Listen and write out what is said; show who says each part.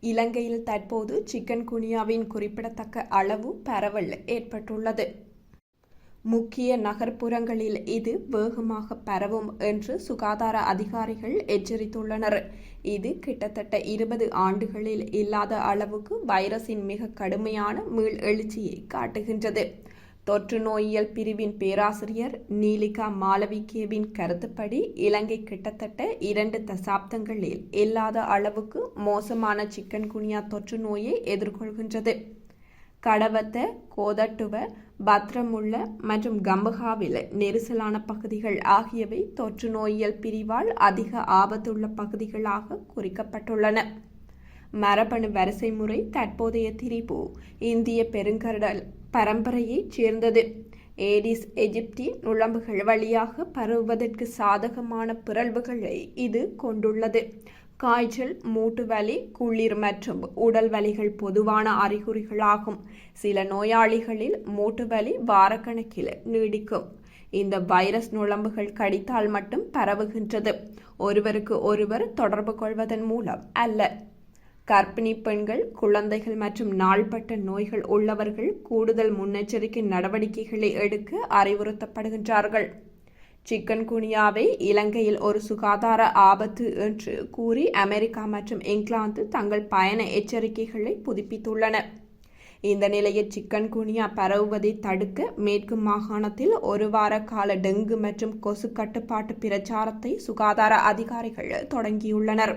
Speaker 1: இலங்கையில் தற்போது சிக்கன்குனியாவின் குறிப்பிடத்தக்க அளவு பரவல் ஏற்பட்டுள்ளது. முக்கிய நகர்ப்புறங்களில் இது வேகமாக பரவும் என்று சுகாதார அதிகாரிகள் எச்சரித்துள்ளனர். இது கிட்டத்தட்ட 20 ஆண்டுகளில் இல்லாத அளவுக்கு வைரஸின் மிக கடுமையான மீள் எழுச்சியை காட்டுகின்றது. தொற்று நோயியல் பிரிவின் பேராசிரியர் நீலிகா மாலவிகேவின் கருத்துப்படி, இலங்கை கிட்டத்தட்ட 2 தசாப்தங்களில் இல்லாத அளவுக்கு மோசமான சிக்கன்குனியா தொற்று நோயை எதிர்கொள்கின்றது. கடவத்த, கோதட்டுவ, பத்ரமுல்ல மற்றும் கம்பஹாவில் நெரிசலான பகுதிகள் ஆகியவை தொற்று நோயியல் பிரிவால் அதிக ஆபத்துள்ள பகுதிகளாக குறிக்கப்பட்டுள்ளன. மரபணு வரிசை முறை தற்போதைய திரிபு இந்திய பெருங்கடல் பரம்பரையைச் சேர்ந்தது. ஏடிஸ் எஜிப்டி நுளம்புகள் வழியாக பரவுவதற்கு சாதகமான பிறழ்வுகளை இது கொண்டுள்ளது. காய்ச்சல், மூட்டு வலி, குளிர் மற்றும் உடல் வலிகள் பொதுவான அறிகுறிகளாகும். சில நோயாளிகளில் மூட்டு வலி வாரக்கணக்கில் நீடிக்கும். இந்த வைரஸ் நுளம்புகள் கடித்தால் மட்டும் பரவுகின்றது, ஒருவருக்கு ஒருவர் தொடர்பு கொள்வதன் மூலம் அல்ல. கர்ப்பிணி பெண்கள், குழந்தைகள் மற்றும் நாள்பட்ட நோய்கள் உள்ளவர்கள் கூடுதல் முன்னெச்சரிக்கை நடவடிக்கைகளை எடுக்க அறிவுறுத்தப்படுகின்றார்கள். சிக்கன்குனியாவை இலங்கையில் ஒரு சுகாதார ஆபத்து என்று கூறி அமெரிக்கா மற்றும் இங்கிலாந்து தங்கள் பயண எச்சரிக்கைகளை புதுப்பித்துள்ளன. இந்த நிலையில் சிக்கன்குனியா பரவுவதை தடுக்க மேற்கு மாகாணத்தில் 1 வார கால டெங்கு மற்றும் கொசு கட்டுப்பாட்டு பிரச்சாரத்தை சுகாதார அதிகாரிகள் தொடங்கியுள்ளனர்.